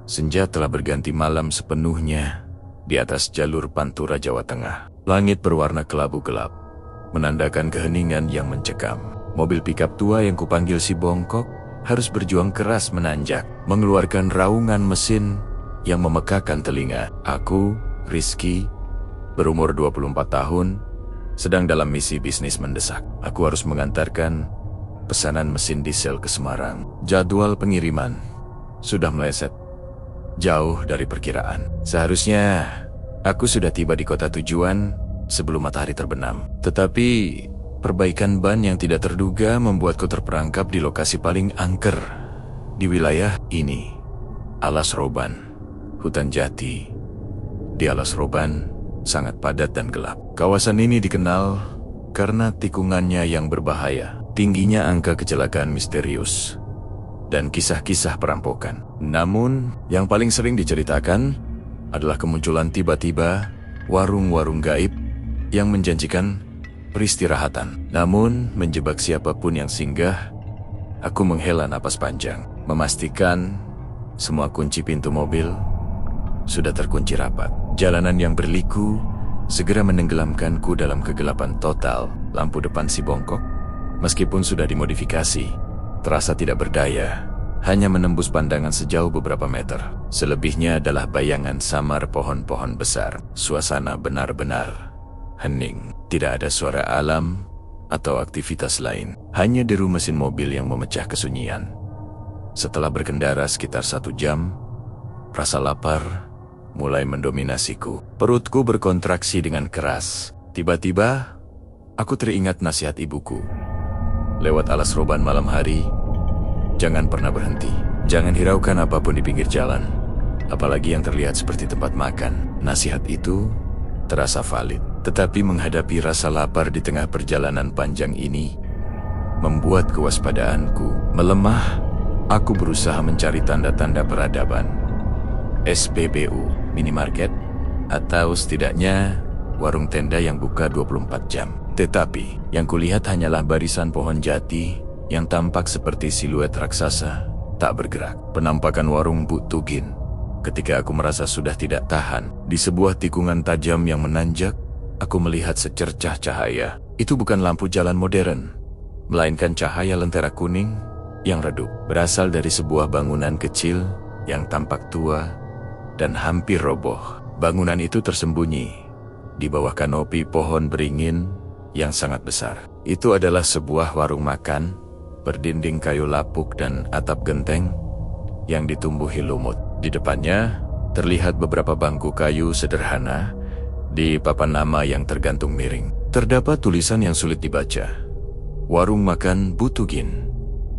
Senja telah berganti malam sepenuhnya di atas jalur Pantura Jawa Tengah. Langit berwarna kelabu gelap, menandakan keheningan yang mencekam. Mobil pikap tua yang kupanggil si bongkok harus berjuang keras menanjak, mengeluarkan raungan mesin yang memekakan telinga. Aku, Rizky, berumur 24 tahun, sedang dalam misi bisnis mendesak. Aku harus mengantarkan pesanan mesin diesel ke Semarang. Jadwal pengiriman sudah meleset jauh dari perkiraan. Seharusnya aku sudah tiba di kota tujuan sebelum matahari terbenam. Tetapi perbaikan ban yang tidak terduga membuatku terperangkap di lokasi paling angker di wilayah ini. Alas Roban, hutan jati. Di Alas Roban sangat padat dan gelap. Kawasan ini dikenal karena tikungannya yang berbahaya, tingginya angka kecelakaan misterius, dan kisah-kisah perampokan. Namun, yang paling sering diceritakan adalah kemunculan tiba-tiba warung-warung gaib yang menjanjikan peristirahatan. Namun, menjebak siapapun yang singgah, aku menghela napas panjang, memastikan semua kunci pintu mobil sudah terkunci rapat. Jalanan yang berliku segera menenggelamkanku dalam kegelapan total. Lampu depan si bongkok, meskipun sudah dimodifikasi, terasa tidak berdaya, hanya menembus pandangan sejauh beberapa meter. Selebihnya adalah bayangan samar pohon-pohon besar. Suasana benar-benar hening. Tidak ada suara alam atau aktivitas lain. Hanya deru mesin mobil yang memecah kesunyian. Setelah berkendara sekitar 1 jam, rasa lapar mulai mendominasiku. Perutku berkontraksi dengan keras. Tiba-tiba, aku teringat nasihat ibuku. Lewat Alas Roban malam hari, jangan pernah berhenti. Jangan hiraukan apapun di pinggir jalan, apalagi yang terlihat seperti tempat makan. Nasihat itu terasa valid. Tetapi menghadapi rasa lapar di tengah perjalanan panjang ini membuat kewaspadaanku melemah. Aku berusaha mencari tanda-tanda peradaban. SPBU, minimarket, atau setidaknya warung tenda yang buka 24 jam. Tetapi yang kulihat hanyalah barisan pohon jati yang tampak seperti siluet raksasa tak bergerak. Penampakan warung Bu Tugin. Ketika aku merasa sudah tidak tahan, di sebuah tikungan tajam yang menanjak, aku melihat secercah cahaya. Itu bukan lampu jalan modern, melainkan cahaya lentera kuning yang redup. Berasal dari sebuah bangunan kecil yang tampak tua dan hampir roboh. Bangunan itu tersembunyi di bawah kanopi pohon beringin yang sangat besar. Itu adalah sebuah warung makan berdinding kayu lapuk dan atap genteng yang ditumbuhi lumut. Di depannya terlihat beberapa bangku kayu sederhana di papan nama yang tergantung miring. Terdapat tulisan yang sulit dibaca. Warung makan Bu Tugin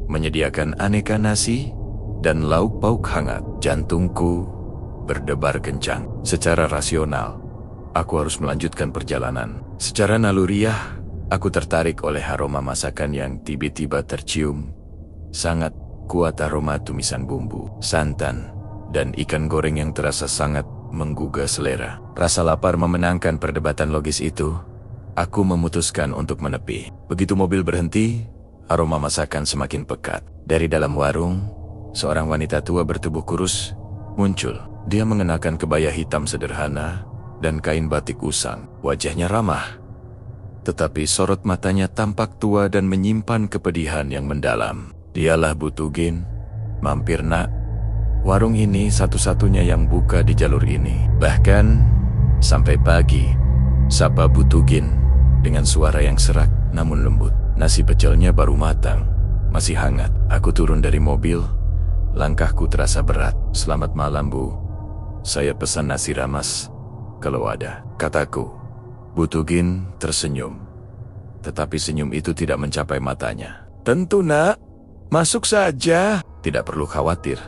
menyediakan aneka nasi dan lauk pauk hangat. Jantungku berdebar kencang. Secara rasional, aku harus melanjutkan perjalanan. Secara naluriah, aku tertarik oleh aroma masakan yang tiba-tiba tercium. Sangat kuat aroma tumisan bumbu, santan, dan ikan goreng yang terasa sangat menggugah selera. Rasa lapar memenangkan perdebatan logis itu. Aku memutuskan untuk menepi. Begitu mobil berhenti, aroma masakan semakin pekat. Dari dalam warung, seorang wanita tua bertubuh kurus muncul. Dia mengenakan kebaya hitam sederhana dan kain batik usang. Wajahnya ramah, tetapi sorot matanya tampak tua dan menyimpan kepedihan yang mendalam. Dialah Bu Tugin. Mampir nak. Warung ini satu-satunya yang buka di jalur ini. Bahkan sampai pagi, sapa Bu Tugin dengan suara yang serak namun lembut. Nasi pecelnya baru matang, masih hangat. Aku turun dari mobil. Langkahku terasa berat. Selamat malam Bu. Saya pesan nasi rames kalau ada, kataku. Bu Tugin tersenyum. Tetapi senyum itu tidak mencapai matanya. Tentu nak, masuk saja. Tidak perlu khawatir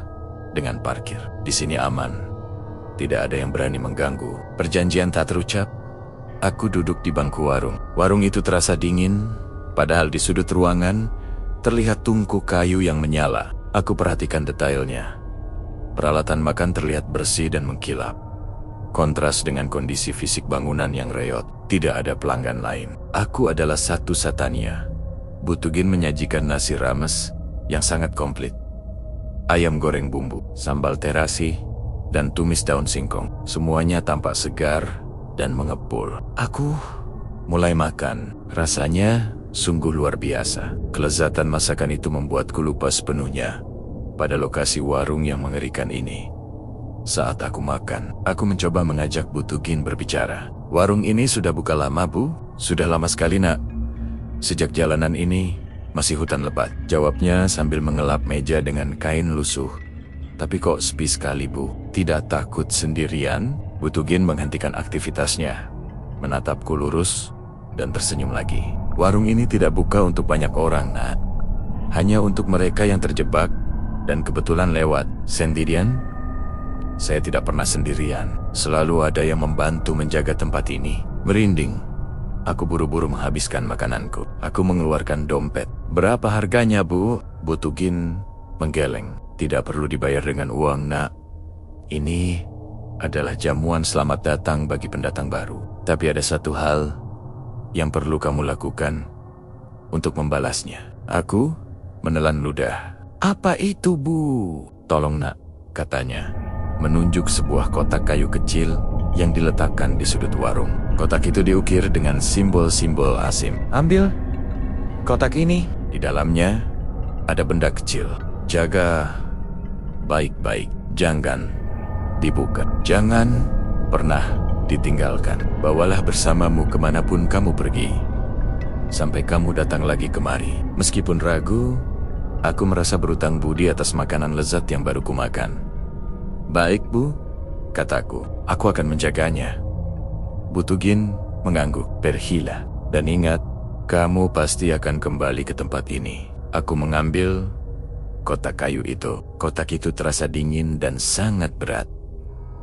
dengan parkir. Di sini aman. Tidak ada yang berani mengganggu. Perjanjian tak terucap. Aku duduk di bangku warung. Warung itu terasa dingin, padahal di sudut ruangan terlihat tungku kayu yang menyala. Aku perhatikan detailnya. Peralatan makan terlihat bersih dan mengkilap. Kontras dengan kondisi fisik bangunan yang reot. Tidak ada pelanggan lain. Aku adalah satu-satunya. Bu Tugin menyajikan nasi rames yang sangat komplit. ayam goreng bumbu, sambal terasi, dan tumis daun singkong. Semuanya tampak segar dan mengepul. Aku mulai makan. Rasanya sungguh luar biasa. Kelezatan masakan itu membuatku lupa sepenuhnya pada lokasi warung yang mengerikan ini. Saat aku makan, aku mencoba mengajak Bu Tugin berbicara. Warung ini sudah buka lama, Bu? Sudah lama sekali, Nak. Sejak jalanan ini masih hutan lebat, jawabnya sambil mengelap meja dengan kain lusuh. Tapi kok sepi sekali, Bu? Tidak takut sendirian? Bu Tugin menghentikan aktivitasnya, menatapku lurus, dan tersenyum lagi. Warung ini tidak buka untuk banyak orang, Nak. Hanya untuk mereka yang terjebak dan kebetulan lewat. Sendirian? Saya tidak pernah sendirian. Selalu ada yang membantu menjaga tempat ini. Merinding. Aku buru-buru menghabiskan makananku. Aku mengeluarkan dompet. Berapa harganya, Bu? Bu Tugin menggeleng. Tidak perlu dibayar dengan uang, Nak. Ini adalah jamuan selamat datang bagi pendatang baru. Tapi ada satu hal yang perlu kamu lakukan untuk membalasnya. Aku menelan ludah. Apa itu, Bu? Tolong, Nak, katanya, menunjuk sebuah kotak kayu kecil yang diletakkan di sudut warung. Kotak itu diukir dengan simbol-simbol asim. Ambil kotak ini. Di dalamnya ada benda kecil. Jaga baik-baik. Jangan dibuka. Jangan pernah ditinggalkan. Bawalah bersamamu kemanapun kamu pergi, sampai kamu datang lagi kemari. Meskipun ragu, aku merasa berutang budi atas makanan lezat yang baru kumakan. Baik, Bu, kataku. Aku akan menjaganya. Bu Tugin mengangguk. Pergilah. Dan ingat, kamu pasti akan kembali ke tempat ini. Aku mengambil kotak kayu itu. Kotak itu terasa dingin dan sangat berat,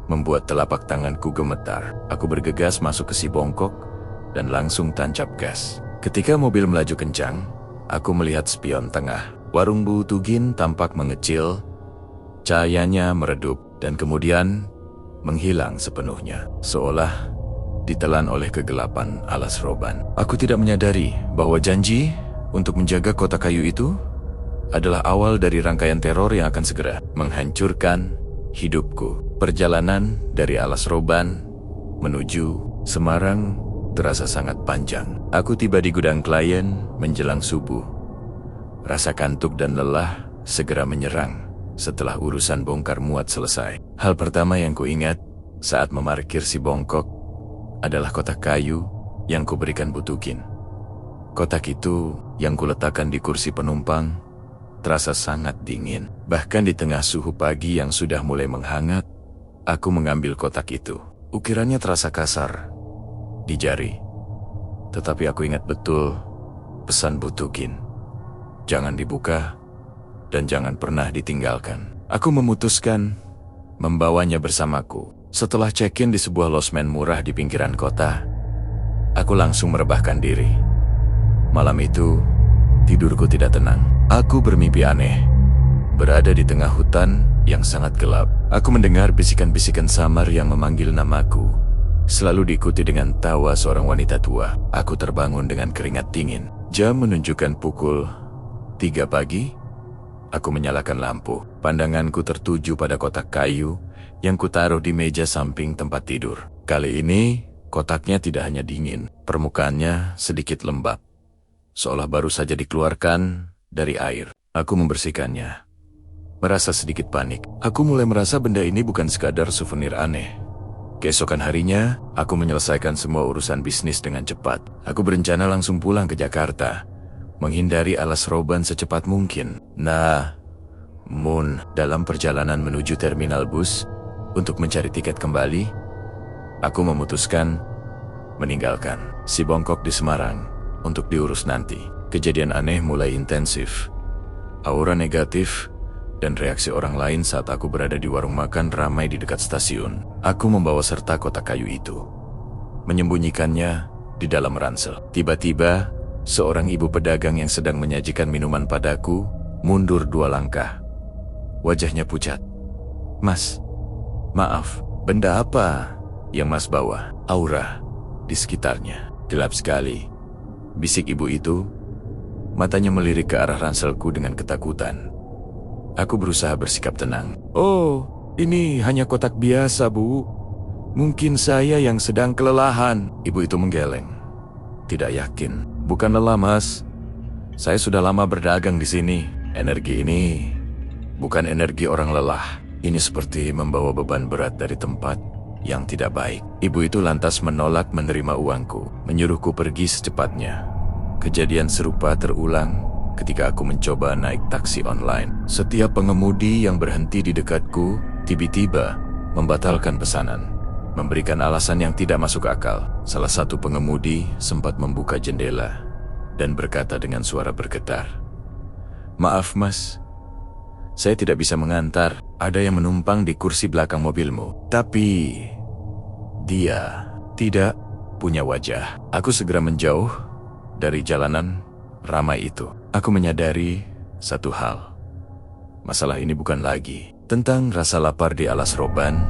membuat telapak tanganku gemetar. Aku bergegas masuk ke si bongkok dan langsung tancap gas. Ketika mobil melaju kencang, aku melihat spion tengah. Warung Bu Tugin tampak mengecil, cahayanya meredup dan kemudian menghilang sepenuhnya, seolah ditelan oleh kegelapan alas roban. Aku tidak menyadari bahwa janji untuk menjaga kotak kayu itu adalah awal dari rangkaian teror yang akan segera menghancurkan hidupku. Perjalanan dari alas roban menuju Semarang terasa sangat panjang. Aku tiba di gudang klien menjelang subuh. Rasa kantuk dan lelah segera menyerang setelah urusan bongkar muat selesai. Hal pertama yang kuingat saat memarkir si bongkok adalah kotak kayu yang kuberikan Bu Tugin. Kotak itu yang kuletakkan di kursi penumpang terasa sangat dingin. Bahkan di tengah suhu pagi yang sudah mulai menghangat, aku mengambil kotak itu. Ukirannya terasa kasar di jari. Tetapi aku ingat betul pesan Bu Tugin. Jangan dibuka dan jangan pernah ditinggalkan. Aku memutuskan membawanya bersamaku. Setelah check-in di sebuah losmen murah di pinggiran kota, aku langsung merebahkan diri. Malam itu, tidurku tidak tenang. Aku bermimpi aneh, berada di tengah hutan yang sangat gelap. Aku mendengar bisikan-bisikan samar yang memanggil namaku, selalu diikuti dengan tawa seorang wanita tua. Aku terbangun dengan keringat dingin. Jam menunjukkan pukul 3 pagi. Aku menyalakan lampu. Pandanganku tertuju pada kotak kayu yang kutaruh di meja samping tempat tidur. Kali ini, kotaknya tidak hanya dingin, permukaannya sedikit lembab, seolah baru saja dikeluarkan dari air. Aku membersihkannya, merasa sedikit panik. Aku mulai merasa benda ini bukan sekadar souvenir aneh. Keesokan harinya, aku menyelesaikan semua urusan bisnis dengan cepat. Aku berencana langsung pulang ke Jakarta, menghindari alas roban secepat mungkin. Namun, dalam perjalanan menuju terminal bus untuk mencari tiket kembali, aku memutuskan meninggalkan si bongkok di Semarang untuk diurus nanti. Kejadian aneh mulai intensif. Aura negatif dan reaksi orang lain saat aku berada di warung makan ramai di dekat stasiun. Aku membawa serta kotak kayu itu, menyembunyikannya di dalam ransel. Tiba-tiba, seorang ibu pedagang yang sedang menyajikan minuman padaku mundur 2 langkah. Wajahnya pucat. Mas, maaf, benda apa yang Mas bawa? Aura di sekitarnya gelap sekali, bisik ibu itu. Matanya melirik ke arah ranselku dengan ketakutan. Aku berusaha bersikap tenang. Oh, ini hanya kotak biasa, Bu. Mungkin saya yang sedang kelelahan. Ibu itu menggeleng. Tidak yakin. Bukan lelah, Mas. Saya sudah lama berdagang di sini. Energi ini bukan energi orang lelah. Ini seperti membawa beban berat dari tempat yang tidak baik. Ibu itu lantas menolak menerima uangku, menyuruhku pergi secepatnya. Kejadian serupa terulang ketika aku mencoba naik taksi online. Setiap pengemudi yang berhenti di dekatku tiba-tiba membatalkan pesanan, memberikan alasan yang tidak masuk akal. Salah satu pengemudi sempat membuka jendela dan berkata dengan suara bergetar, "Maaf, Mas. Saya tidak bisa mengantar. Ada yang menumpang di kursi belakang mobilmu." Tapi dia tidak punya wajah. Aku segera menjauh dari jalanan ramai itu. Aku menyadari satu hal. Masalah ini bukan lagi tentang rasa lapar di alas roban.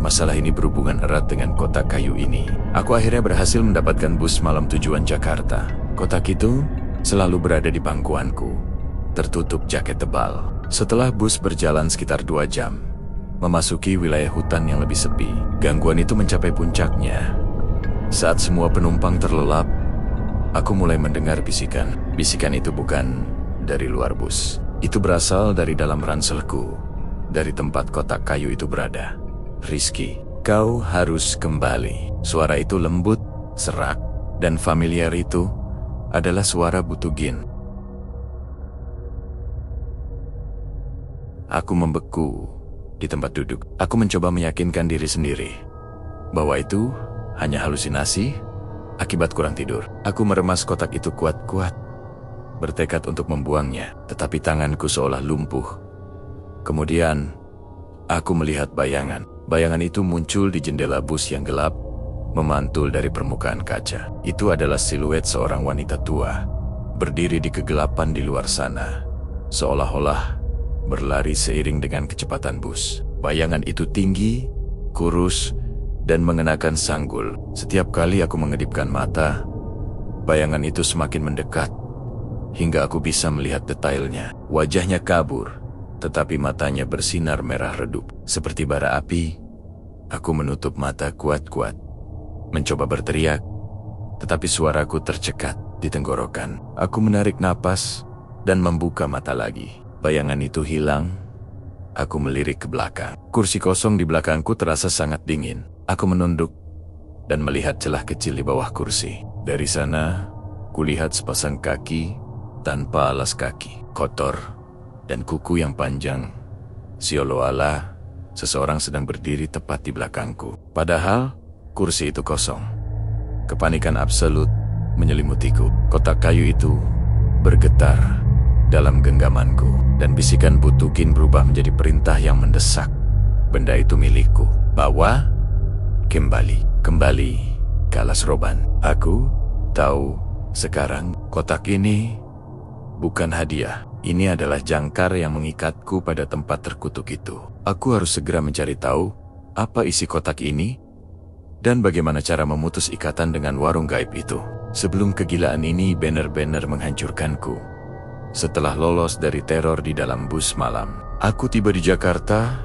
Masalah ini berhubungan erat dengan kotak kayu ini. Aku akhirnya berhasil mendapatkan bus malam tujuan Jakarta. Kotak itu selalu berada di pangkuanku, tertutup jaket tebal. Setelah bus berjalan sekitar 2 jam, memasuki wilayah hutan yang lebih sepi, gangguan itu mencapai puncaknya. Saat semua penumpang terlelap, aku mulai mendengar bisikan. Bisikan itu bukan dari luar bus. Itu berasal dari dalam ranselku, dari tempat kotak kayu itu berada. "Rizky, kau harus kembali." Suara itu lembut, serak, dan familiar. Itu adalah suara Butugin. Aku membeku di tempat duduk. Aku mencoba meyakinkan diri sendiri bahwa itu hanya halusinasi akibat kurang tidur. Aku meremas kotak itu kuat-kuat, bertekad untuk membuangnya, tetapi tanganku seolah lumpuh. Kemudian, aku melihat bayangan. Bayangan itu muncul di jendela bus yang gelap, memantul dari permukaan kaca. Itu adalah siluet seorang wanita tua, berdiri di kegelapan di luar sana, seolah-olah berlari seiring dengan kecepatan bus. Bayangan itu tinggi, kurus, dan mengenakan sanggul. Setiap kali aku mengedipkan mata, bayangan itu semakin mendekat, hingga aku bisa melihat detailnya. Wajahnya kabur, tetapi matanya bersinar merah redup, seperti bara api. Aku menutup mata kuat-kuat, mencoba berteriak, tetapi suaraku tercekat di tenggorokan. Aku menarik napas dan membuka mata lagi. Bayangan itu hilang. Aku melirik ke belakang. Kursi kosong di belakangku terasa sangat dingin. Aku menunduk dan melihat celah kecil di bawah kursi. Dari sana, kulihat sepasang kaki tanpa alas kaki, kotor, dan kuku yang panjang. Seolah-olah seseorang sedang berdiri tepat di belakangku. Padahal, kursi itu kosong. Kepanikan absolut menyelimutiku. Kotak kayu itu bergetar dalam genggamanku, dan bisikan Butugin berubah menjadi perintah yang mendesak. Benda itu milikku. Bawa kembali ke alas roban. Aku tahu sekarang kotak ini bukan hadiah. Ini adalah jangkar yang mengikatku pada tempat terkutuk itu. Aku harus segera mencari tahu apa isi kotak ini dan bagaimana cara memutus ikatan dengan warung gaib itu, sebelum kegilaan ini benar-benar menghancurkanku. Setelah lolos dari teror di dalam bus malam, aku tiba di Jakarta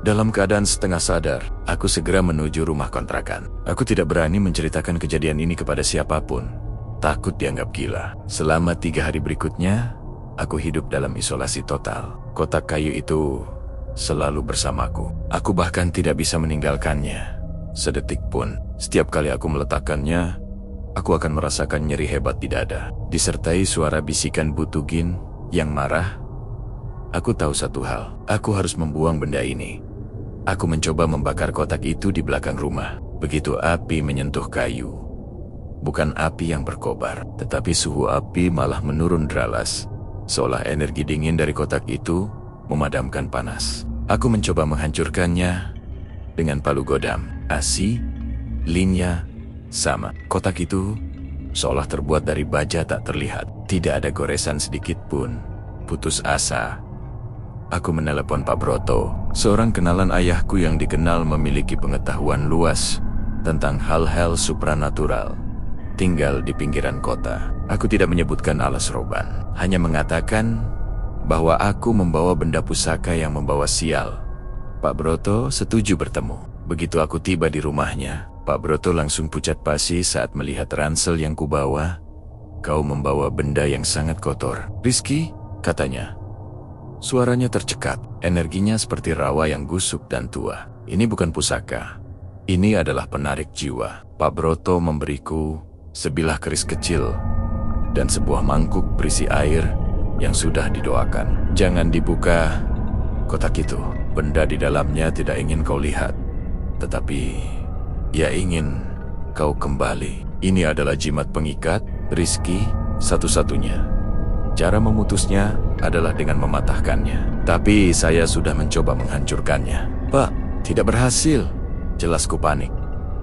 dalam keadaan setengah sadar. Aku segera menuju rumah kontrakan. Aku tidak berani menceritakan kejadian ini kepada siapapun, takut dianggap gila. Selama 3 hari berikutnya, aku hidup dalam isolasi total. Kotak kayu itu selalu bersamaku. Aku bahkan tidak bisa meninggalkannya sedetik pun. Setiap kali aku meletakkannya, aku akan merasakan nyeri hebat di dada, disertai suara bisikan Butugin yang marah. Aku tahu satu hal, aku harus membuang benda ini. Aku mencoba membakar kotak itu di belakang rumah. Begitu api menyentuh kayu, bukan api yang berkobar, tetapi suhu api malah menurun deras, seolah energi dingin dari kotak itu memadamkan panas. Aku mencoba menghancurkannya dengan palu godam. Asi, linnya, sama. Kotak itu seolah terbuat dari baja tak terlihat. Tidak ada goresan sedikit pun. Putus asa, aku menelepon Pak Broto, seorang kenalan ayahku yang dikenal memiliki pengetahuan luas tentang hal-hal supranatural. Tinggal di pinggiran kota. Aku tidak menyebutkan alas roban, hanya mengatakan bahwa aku membawa benda pusaka yang membawa sial. Pak Broto setuju bertemu. Begitu aku tiba di rumahnya, Pak Broto langsung pucat pasi saat melihat ransel yang kubawa. Kau membawa benda yang sangat kotor. Rizky, katanya. Suaranya tercekat, energinya seperti rawa yang gusuk dan tua. Ini bukan pusaka. Ini adalah penarik jiwa. Pak Broto memberiku sebilah keris kecil dan sebuah mangkuk berisi air yang sudah didoakan. Jangan dibuka kotak itu. Benda di dalamnya tidak ingin kau lihat. Tetapi ia ingin kau kembali. Ini adalah jimat pengikat, Rizky, satu-satunya. Cara memutusnya adalah dengan mematahkannya. Tapi saya sudah mencoba menghancurkannya. Pak, tidak berhasil. Jelas ku panik.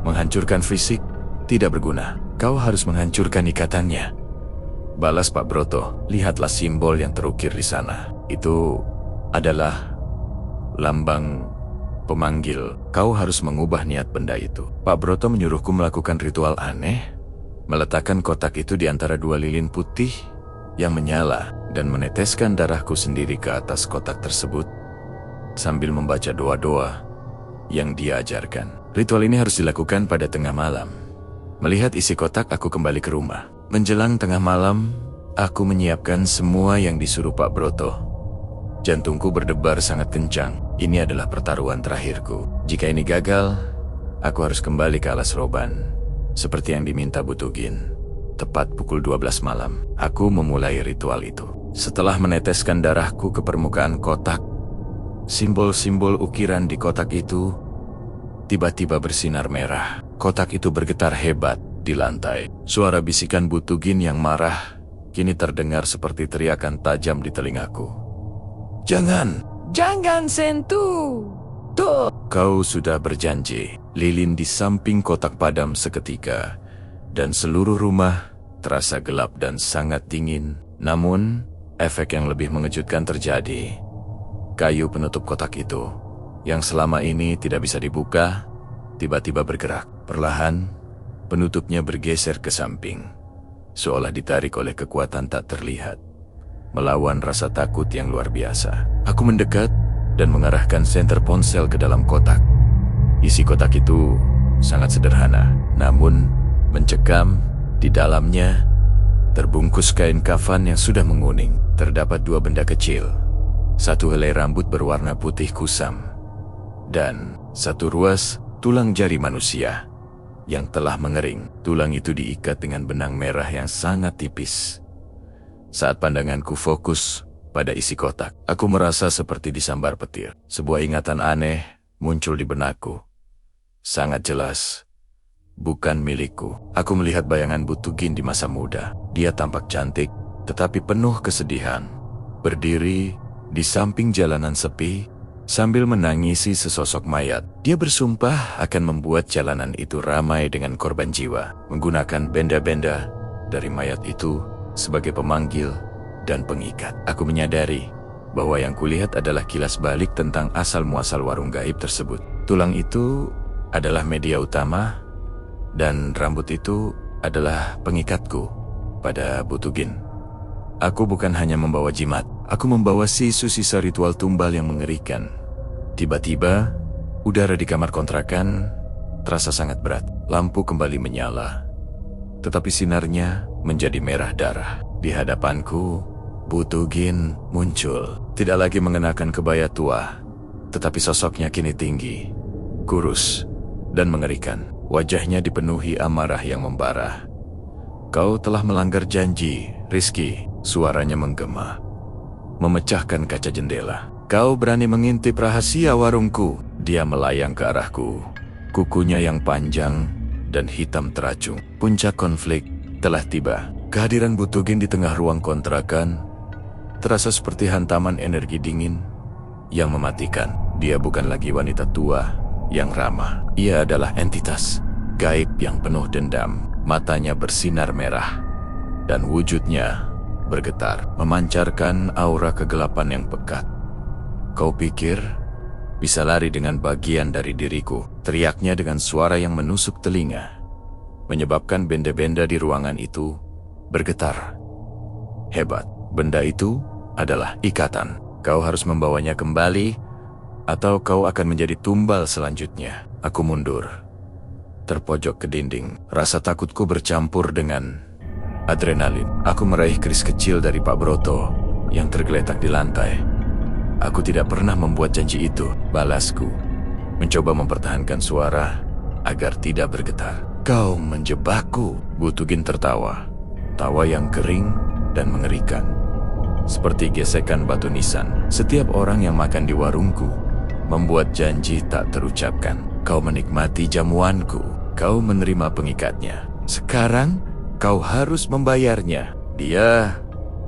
Menghancurkan fisik tidak berguna. Kau harus menghancurkan ikatannya. Balas Pak Broto. Lihatlah simbol yang terukir di sana. Itu adalah lambang pemanggil. Kau harus mengubah niat benda itu. Pak Broto menyuruhku melakukan ritual aneh. Meletakkan kotak itu di antara dua lilin putih yang menyala dan meneteskan darahku sendiri ke atas kotak tersebut sambil membaca doa-doa yang dia ajarkan. Ritual ini harus dilakukan pada tengah malam. Melihat isi kotak, aku kembali ke rumah. Menjelang tengah malam, aku menyiapkan semua yang disuruh Pak Broto. Jantungku berdebar sangat kencang. Ini adalah pertaruhan terakhirku. Jika ini gagal, aku harus kembali ke alas roban seperti yang diminta Butugin. Tepat pukul 12 malam, aku memulai ritual itu. Setelah meneteskan darahku ke permukaan kotak, simbol-simbol ukiran di kotak itu tiba-tiba bersinar merah. Kotak itu bergetar hebat di lantai. Suara bisikan Butugin yang marah kini terdengar seperti teriakan tajam di telingaku. Jangan sentuh. Tuh. Kau sudah berjanji. Lilin di samping kotak padam seketika. Dan seluruh rumah terasa gelap dan sangat dingin. Namun, efek yang lebih mengejutkan terjadi. Kayu penutup kotak itu, yang selama ini tidak bisa dibuka, tiba-tiba bergerak. Perlahan, penutupnya bergeser ke samping, seolah ditarik oleh kekuatan tak terlihat, melawan rasa takut yang luar biasa. Aku mendekat dan mengarahkan senter ponsel ke dalam kotak. Isi kotak itu sangat sederhana, namun mencekam. Di dalamnya terbungkus kain kafan yang sudah menguning. Terdapat dua benda kecil. Satu helai rambut berwarna putih kusam dan satu ruas tulang jari manusia yang telah mengering. Tulang itu diikat dengan benang merah yang sangat tipis. Saat pandanganku fokus pada isi kotak, aku merasa seperti disambar petir. Sebuah ingatan aneh muncul di benakku. Sangat jelas. Bukan milikku. Aku melihat bayangan Butugin di masa muda. Dia tampak cantik, tetapi penuh kesedihan. Berdiri di samping jalanan sepi, sambil menangisi sesosok mayat. Dia bersumpah akan membuat jalanan itu ramai dengan korban jiwa, menggunakan benda-benda dari mayat itu sebagai pemanggil dan pengikat. Aku menyadari bahwa yang kulihat adalah kilas balik tentang asal-muasal warung gaib tersebut. Tulang itu adalah media utama, dan rambut itu adalah pengikatku pada Butugin. Aku bukan hanya membawa jimat, aku membawa sisa ritual tumbal yang mengerikan. Tiba-tiba, udara di kamar kontrakan terasa sangat berat. Lampu kembali menyala, tetapi sinarnya menjadi merah darah. Di hadapanku, Butugin muncul. Tidak lagi mengenakan kebaya tua, tetapi sosoknya kini tinggi, kurus, dan mengerikan. Wajahnya dipenuhi amarah yang membara. Kau telah melanggar janji, Rizky. Suaranya menggema, memecahkan kaca jendela. Kau berani mengintip rahasia warungku. Dia melayang ke arahku. Kukunya yang panjang dan hitam teracung. Puncak konflik telah tiba. Kehadiran Butugin di tengah ruang kontrakan terasa seperti hantaman energi dingin yang mematikan. Dia bukan lagi wanita tua yang ramah. Ia adalah entitas gaib yang penuh dendam. Matanya bersinar merah dan wujudnya bergetar, memancarkan aura kegelapan yang pekat. Kau pikir bisa lari dengan bagian dari diriku? Teriaknya dengan suara yang menusuk telinga, menyebabkan benda-benda di ruangan itu bergetar. Hebat, benda itu adalah ikatan. Kau harus membawanya kembali, atau kau akan menjadi tumbal selanjutnya. Aku mundur, terpojok ke dinding. Rasa takutku bercampur dengan adrenalin. Aku meraih keris kecil dari Pak Broto yang tergeletak di lantai. Aku tidak pernah membuat janji itu. Balasku, mencoba mempertahankan suara agar tidak bergetar. Kau menjebakku. Butugin tertawa. Tawa yang kering dan mengerikan, seperti gesekan batu nisan. Setiap orang yang makan di warungku membuat janji tak terucapkan. Kau menikmati jamuanku. Kau menerima pengikatnya. Sekarang kau harus membayarnya. Dia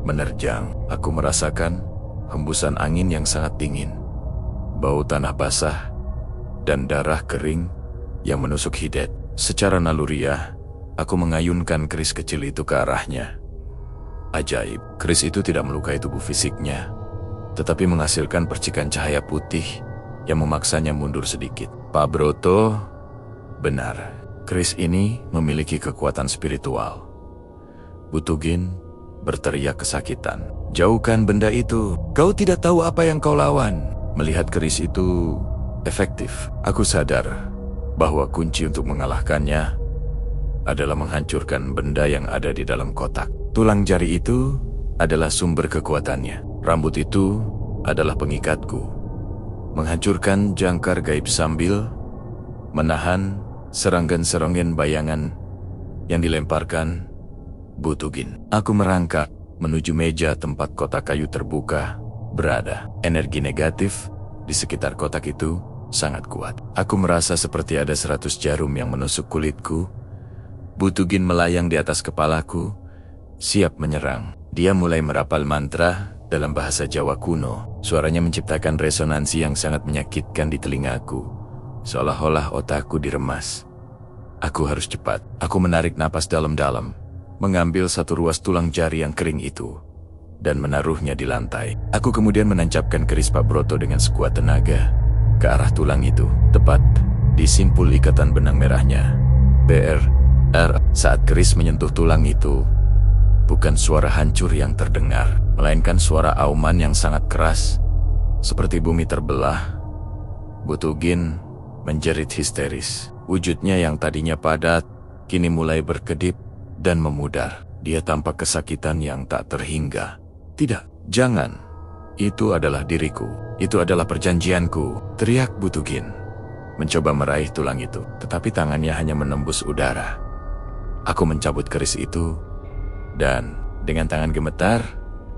menerjang. Aku merasakan hembusan angin yang sangat dingin, bau tanah basah, dan darah kering yang menusuk hidet. Secara naluriah, aku mengayunkan keris kecil itu ke arahnya. Ajaib, keris itu tidak melukai tubuh fisiknya, tetapi menghasilkan percikan cahaya putih yang memaksanya mundur sedikit. Pak Broto benar, keris ini memiliki kekuatan spiritual. Butugin berteriak kesakitan. Jauhkan benda itu. Kau tidak tahu apa yang kau lawan. Melihat keris itu efektif, aku sadar bahwa kunci untuk mengalahkannya adalah menghancurkan benda yang ada di dalam kotak. Tulang jari itu adalah sumber kekuatannya. Rambut itu adalah pengikatku. Menghancurkan jangkar gaib sambil menahan seranggan-seranggan bayangan yang dilemparkan Butugin. Aku merangkak menuju meja tempat kotak kayu terbuka berada. Energi negatif di sekitar kotak itu sangat kuat. Aku merasa seperti ada 100 jarum yang menusuk kulitku. Butugin melayang di atas kepalaku, siap menyerang. Dia mulai merapal mantra dalam bahasa Jawa kuno. Suaranya menciptakan resonansi yang sangat menyakitkan di telingaku, seolah-olah otakku diremas. Aku harus cepat. Aku menarik napas dalam-dalam, mengambil satu ruas tulang jari yang kering itu, dan menaruhnya di lantai. Aku kemudian menancapkan keris Pak Broto dengan sekuat tenaga ke arah tulang itu, tepat di simpul ikatan benang merahnya. Saat keris menyentuh tulang itu, bukan suara hancur yang terdengar, melainkan suara auman yang sangat keras, seperti bumi terbelah. Butugin menjerit histeris. Wujudnya yang tadinya padat, kini mulai berkedip dan memudar. Dia tampak kesakitan yang tak terhingga. Tidak, jangan. Itu adalah diriku. Itu adalah perjanjianku, teriak Butugin, mencoba meraih tulang itu, tetapi tangannya hanya menembus udara. Aku mencabut keris itu, dan dengan tangan gemetar,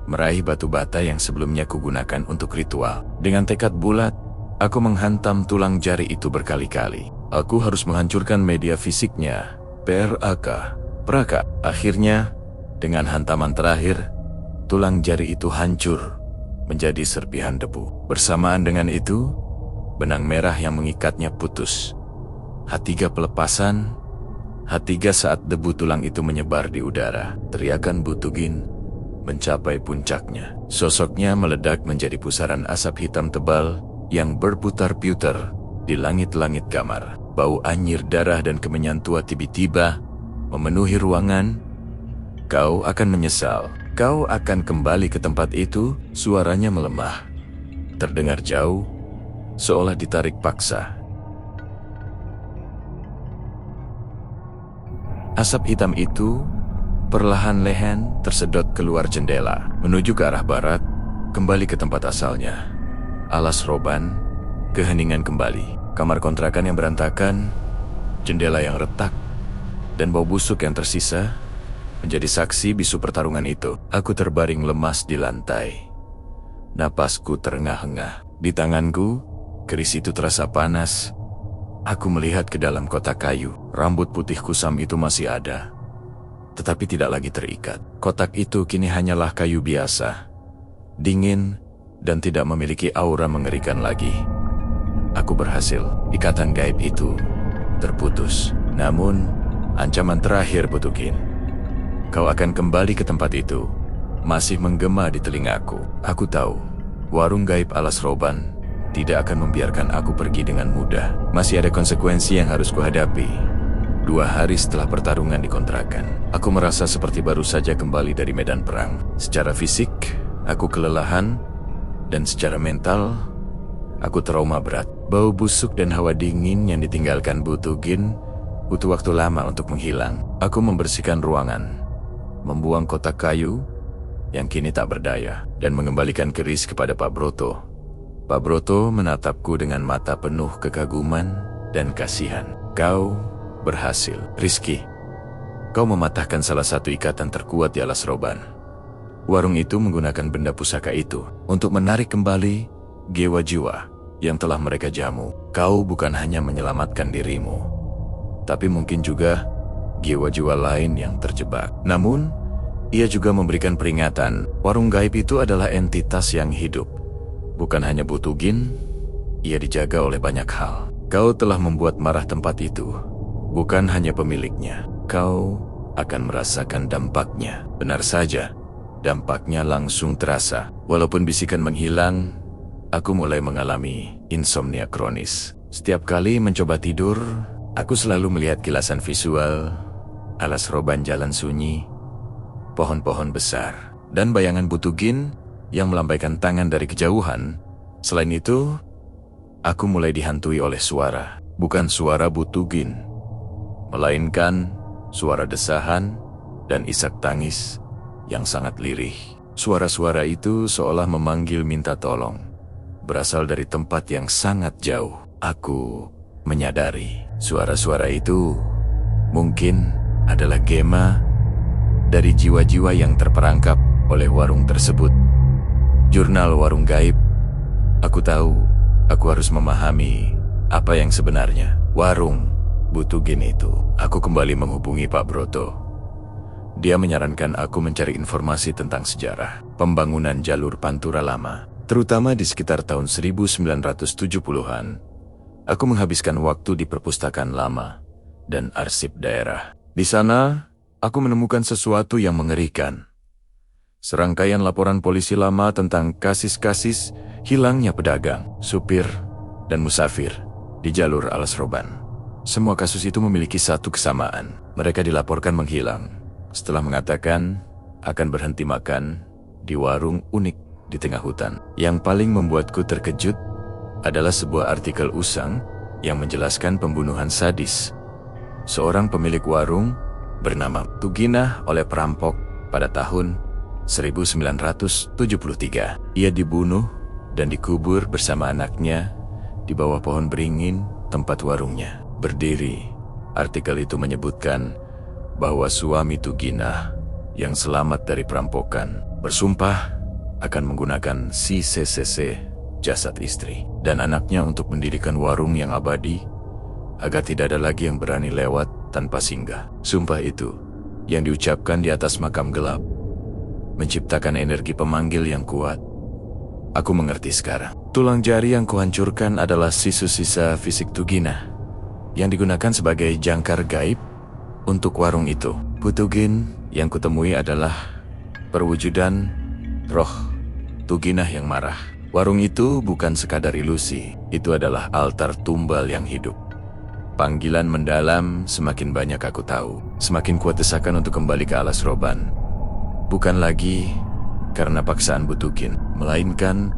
meraih batu bata yang sebelumnya kugunakan untuk ritual. Dengan tekad bulat, aku menghantam tulang jari itu berkali-kali. Aku harus menghancurkan media fisiknya. Praka. Akhirnya, dengan hantaman terakhir, tulang jari itu hancur menjadi serpihan debu. Bersamaan dengan itu, benang merah yang mengikatnya putus. Hatiga pelepasan, hatiga saat debu tulang itu menyebar di udara. Teriakan Butugin mencapai puncaknya. Sosoknya meledak menjadi pusaran asap hitam tebal yang berputar-putar di langit-langit kamar. Bau anyir darah dan kemenyan tua tiba-tiba memenuhi ruangan. Kau akan menyesal. Kau akan kembali ke tempat itu. Suaranya melemah, terdengar jauh, seolah ditarik paksa. Asap hitam itu perlahan-lahan tersedot keluar jendela, menuju ke arah barat, kembali ke tempat asalnya. Alas roban, keheningan kembali. Kamar kontrakan yang berantakan, jendela yang retak, dan bau busuk yang tersisa menjadi saksi bisu pertarungan itu. Aku terbaring lemas di lantai. Napasku terengah-engah. Di tanganku, keris itu terasa panas. Aku melihat ke dalam kotak kayu. Rambut putih kusam itu masih ada, tetapi tidak lagi terikat. Kotak itu kini hanyalah kayu biasa, dingin, dan tidak memiliki aura mengerikan lagi. Aku berhasil. Ikatan gaib itu terputus. Namun, ancaman terakhir Butugin. Kau akan kembali ke tempat itu, masih menggema di telingaku. Aku tahu, warung gaib alas roban tidak akan membiarkan aku pergi dengan mudah. Masih ada konsekuensi yang harus kuhadapi. 2 hari setelah pertarungan di kontrakan, aku merasa seperti baru saja kembali dari medan perang. Secara fisik, Aku kelelahan, dan secara mental, aku trauma berat. Bau busuk dan hawa dingin yang ditinggalkan Butugin butuh waktu lama untuk menghilang. Aku membersihkan ruangan, membuang kotak kayu yang kini tak berdaya, dan mengembalikan keris kepada Pak Broto. Pak Broto menatapku dengan mata penuh kekaguman dan kasihan. Kau berhasil, Rizky. Kau mematahkan salah satu ikatan terkuat di alas roban. Warung itu menggunakan benda pusaka itu untuk menarik kembali jiwa-jiwa yang telah mereka jamu. Kau bukan hanya menyelamatkan dirimu, tapi mungkin juga jiwa-jiwa lain yang terjebak. Namun, ia juga memberikan peringatan, warung gaib itu adalah entitas yang hidup. Bukan hanya Butugin, ia dijaga oleh banyak hal. Kau telah membuat marah tempat itu, bukan hanya pemiliknya. Kau akan merasakan dampaknya. Benar saja, dampaknya langsung terasa. Walaupun bisikan menghilang, aku mulai mengalami insomnia kronis. Setiap kali mencoba tidur, aku selalu melihat kilasan visual, alas roban jalan sunyi, pohon-pohon besar, dan bayangan Butugin yang melambaikan tangan dari kejauhan. Selain itu, aku mulai dihantui oleh suara. Bukan suara Butugin, melainkan suara desahan dan isak tangis yang sangat lirih. Suara-suara itu seolah memanggil minta tolong, berasal dari tempat yang sangat jauh. Aku menyadari suara-suara itu mungkin adalah gema dari jiwa-jiwa yang terperangkap oleh warung tersebut. Jurnal warung gaib. Aku tahu, aku harus memahami apa yang sebenarnya warung Butugin itu. Aku kembali menghubungi Pak Broto. Dia menyarankan aku mencari informasi tentang sejarah pembangunan jalur Pantura lama, terutama di sekitar tahun 1970-an. Aku menghabiskan waktu di perpustakaan lama dan arsip daerah. Di sana, aku menemukan sesuatu yang mengerikan. Serangkaian laporan polisi lama tentang kasus-kasus hilangnya pedagang, supir, dan musafir di jalur alas roban. Semua kasus itu memiliki satu kesamaan. Mereka dilaporkan menghilang setelah mengatakan akan berhenti makan di warung unik di tengah hutan. Yang paling membuatku terkejut adalah sebuah artikel usang yang menjelaskan pembunuhan sadis seorang pemilik warung bernama Tuginah oleh perampok pada tahun 1973. Ia dibunuh dan dikubur bersama anaknya di bawah pohon beringin tempat warungnya berdiri. Artikel itu menyebutkan bahwa suami Tuginah yang selamat dari perampokan bersumpah akan menggunakan CCCC, jasad istri, dan anaknya untuk mendirikan warung yang abadi agar tidak ada lagi yang berani lewat tanpa singgah. Sumpah itu yang diucapkan di atas makam gelap menciptakan energi pemanggil yang kuat. Aku mengerti sekarang. Tulang jari yang kuhancurkan adalah sisa-sisa fisik Tuginah yang digunakan sebagai jangkar gaib untuk warung itu. Butugin yang kutemui adalah perwujudan roh Tuginah yang marah. Warung itu bukan sekadar ilusi, itu adalah altar tumbal yang hidup. Panggilan mendalam, semakin banyak aku tahu, semakin kuat desakan untuk kembali ke alas roban. Bukan lagi karena paksaan Butugin, melainkan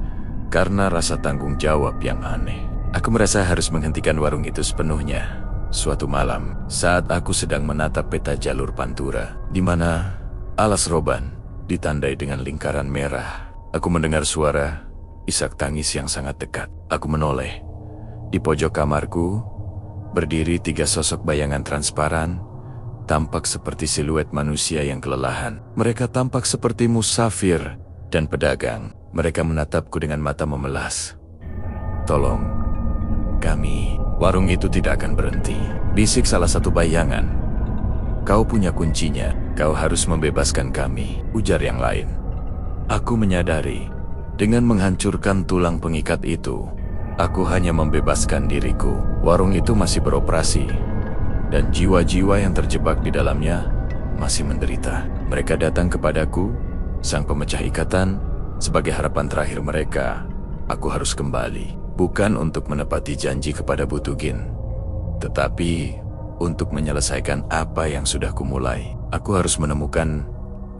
karena rasa tanggung jawab yang aneh. Aku merasa harus menghentikan warung itu sepenuhnya. Suatu malam, saat aku sedang menatap peta jalur Pantura, di mana alas roban ditandai dengan lingkaran merah, aku mendengar suara isak tangis yang sangat dekat. Aku menoleh. Di pojok kamarku, berdiri 3 sosok bayangan transparan, tampak seperti siluet manusia yang kelelahan. Mereka tampak seperti musafir dan pedagang. Mereka menatapku dengan mata memelas. Tolong, kami. Warung itu tidak akan berhenti, bisik salah satu bayangan. Kau punya kuncinya, kau harus membebaskan kami, ujar yang lain. Aku menyadari, dengan menghancurkan tulang pengikat itu, aku hanya membebaskan diriku. Warung itu masih beroperasi, dan jiwa-jiwa yang terjebak di dalamnya masih menderita. Mereka datang kepadaku, sang pemecah ikatan, sebagai harapan terakhir mereka. Aku harus kembali, bukan untuk menepati janji kepada Butugin, tetapi untuk menyelesaikan apa yang sudah kumulai. Aku harus menemukan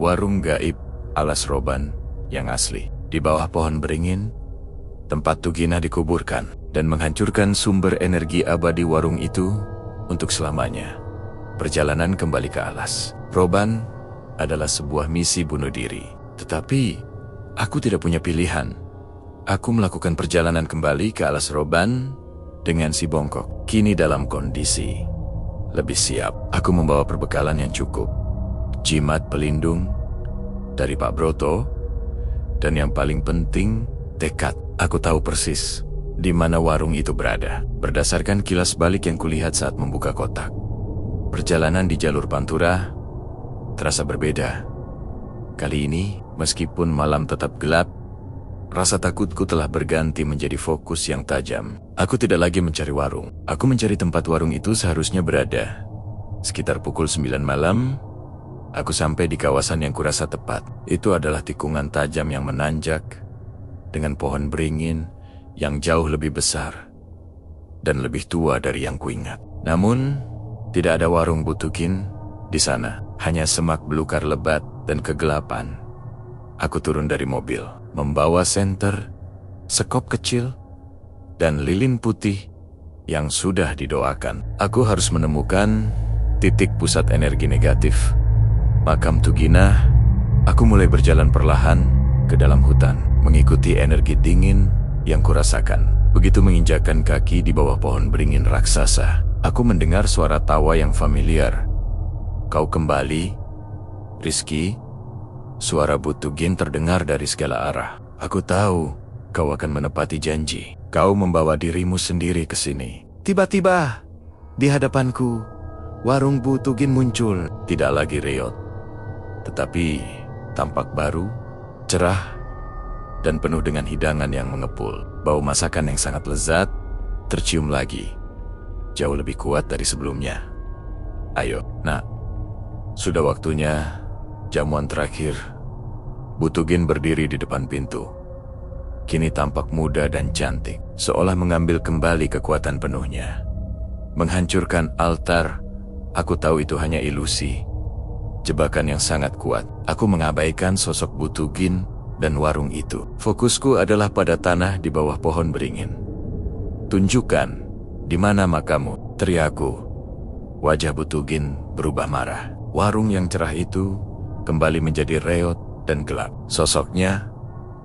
warung gaib alas roban yang asli. Di bawah pohon beringin, tempat Tugina dikuburkan dan menghancurkan sumber energi abadi warung itu untuk selamanya. Perjalanan kembali ke alas Roban adalah sebuah misi bunuh diri. Tetapi, aku tidak punya pilihan. Aku melakukan perjalanan kembali ke alas Roban dengan si bongkok. Kini dalam kondisi lebih siap. Aku membawa perbekalan yang cukup. Jimat pelindung dari Pak Broto. Dan yang paling penting, tekad. Aku tahu persis di mana warung itu berada. Berdasarkan kilas balik yang kulihat saat membuka kotak. Perjalanan di jalur Pantura terasa berbeda. Kali ini, meskipun malam tetap gelap, rasa takutku telah berganti menjadi fokus yang tajam. Aku tidak lagi mencari warung. Aku mencari tempat warung itu seharusnya berada. Sekitar pukul 9 malam, aku sampai di kawasan yang kurasa tepat. Itu adalah tikungan tajam yang menanjak, dengan pohon beringin yang jauh lebih besar dan lebih tua dari yang kuingat. Namun, tidak ada warung Butukin di sana. Hanya semak belukar lebat dan kegelapan. Aku turun dari mobil, membawa senter, sekop kecil, dan lilin putih yang sudah didoakan. Aku harus menemukan titik pusat energi negatif makam Tugina. Aku mulai berjalan perlahan ke dalam hutan, mengikuti energi dingin yang kurasakan. Begitu menginjakkan kaki di bawah pohon beringin raksasa, aku mendengar suara tawa yang familiar. Kau kembali, Rizky? Suara Butugin terdengar dari segala arah. Aku tahu kau akan menepati janji. Kau membawa dirimu sendiri ke sini. Tiba-tiba, di hadapanku, warung Butugin muncul. Tidak lagi reot, tetapi tampak baru, cerah, dan penuh dengan hidangan yang mengepul. Bau masakan yang sangat lezat tercium lagi, jauh lebih kuat dari sebelumnya. Ayo, nak, sudah waktunya jamuan terakhir. Butugin berdiri di depan pintu. Kini tampak muda dan cantik, seolah mengambil kembali kekuatan penuhnya. Menghancurkan altar, aku tahu itu hanya ilusi. Jebakan yang sangat kuat. Aku mengabaikan sosok Butugin dan warung itu. Fokusku adalah pada tanah di bawah pohon beringin. Tunjukkan, di mana makammu? Teriakku. Wajah Butugin berubah marah. Warung yang cerah itu kembali menjadi reot dan gelap. Sosoknya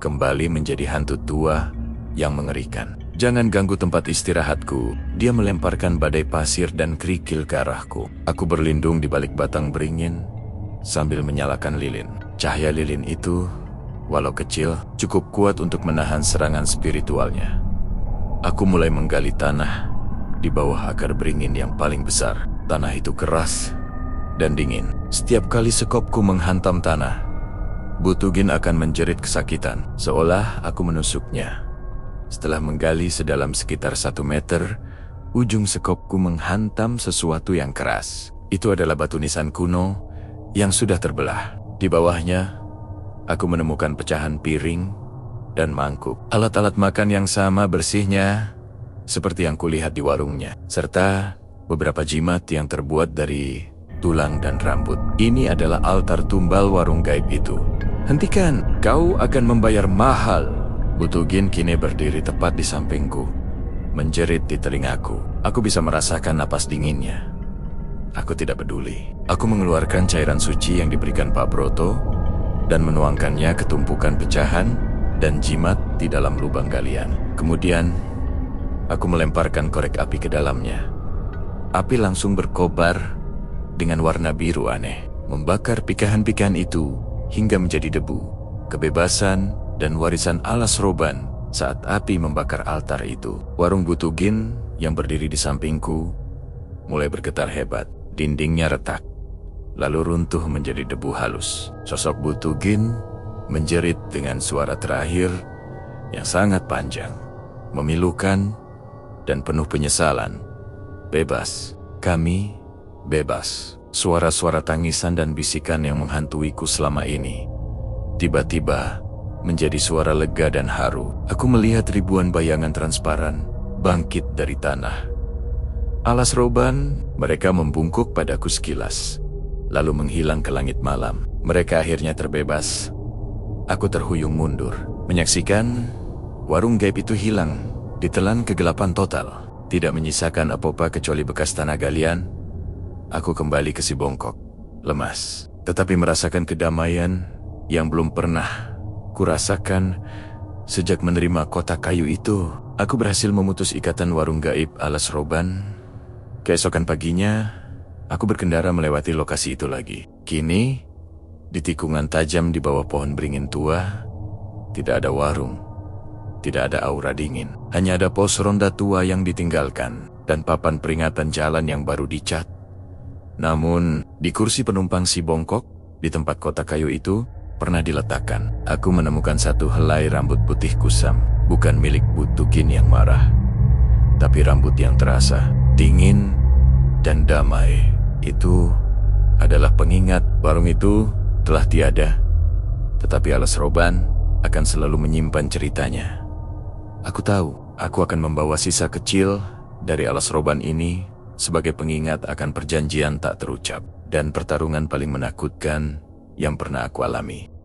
kembali menjadi hantu tua yang mengerikan. Jangan ganggu tempat istirahatku. Dia melemparkan badai pasir dan kerikil ke arahku. Aku berlindung di balik batang beringin sambil menyalakan lilin. Cahaya lilin itu, walau kecil, cukup kuat untuk menahan serangan spiritualnya. Aku mulai menggali tanah di bawah akar beringin yang paling besar. Tanah itu keras dan dingin. Setiap kali sekopku menghantam tanah, Butugin akan menjerit kesakitan, seolah aku menusuknya. Setelah menggali sedalam sekitar 1 meter, ujung sekopku menghantam sesuatu yang keras. Itu adalah batu nisan kuno yang sudah terbelah. Di bawahnya, aku menemukan pecahan piring dan mangkuk. Alat-alat makan yang sama bersihnya seperti yang kulihat di warungnya, serta beberapa jimat yang terbuat dari tulang dan rambut. Ini adalah altar tumbal warung gaib itu. Hentikan, kau akan membayar mahal. Butugin kini berdiri tepat di sampingku, menjerit di telingaku. Aku bisa merasakan napas dinginnya. Aku tidak peduli. Aku mengeluarkan cairan suci yang diberikan Pak Broto dan menuangkannya ke tumpukan pecahan dan jimat di dalam lubang galian. Kemudian, aku melemparkan korek api ke dalamnya. Api langsung berkobar dengan warna biru aneh, membakar pikahan-pikahan itu hingga menjadi debu. Kebebasan dan warisan alas Roban saat api membakar altar itu. Warung Butugin yang berdiri di sampingku mulai bergetar hebat. Dindingnya retak, lalu runtuh menjadi debu halus. Sosok Butugin menjerit dengan suara terakhir yang sangat panjang, memilukan, dan penuh penyesalan. Bebas, kami bebas. Suara-suara tangisan dan bisikan yang menghantuiku selama ini tiba-tiba menjadi suara lega dan haru. Aku melihat ribuan bayangan transparan bangkit dari tanah. Alas Roban, mereka membungkuk padaku sekilas, lalu menghilang ke langit malam. Mereka akhirnya terbebas. Aku terhuyung mundur, menyaksikan warung gaib itu hilang, ditelan kegelapan total. Tidak menyisakan apa-apa kecuali bekas tanah galian. Aku kembali ke si bongkok, lemas, tetapi merasakan kedamaian yang belum pernah kurasakan sejak menerima kotak kayu itu. Aku berhasil memutus ikatan warung gaib Alas Roban. Keesokan paginya, aku berkendara melewati lokasi itu lagi. Kini, di tikungan tajam di bawah pohon beringin tua, tidak ada warung, tidak ada aura dingin. Hanya ada pos ronda tua yang ditinggalkan dan papan peringatan jalan yang baru dicat. Namun, di kursi penumpang si bongkok, di tempat kotak kayu itu, pernah diletakkan. Aku menemukan satu helai rambut putih kusam, bukan milik Butukin yang marah, tapi rambut yang terasa dingin dan damai. Itu adalah pengingat warung itu telah tiada, tetapi Alas Roban akan selalu menyimpan ceritanya. Aku tahu, aku akan membawa sisa kecil dari Alas Roban ini sebagai pengingat akan perjanjian tak terucap dan pertarungan paling menakutkan yang pernah aku alami.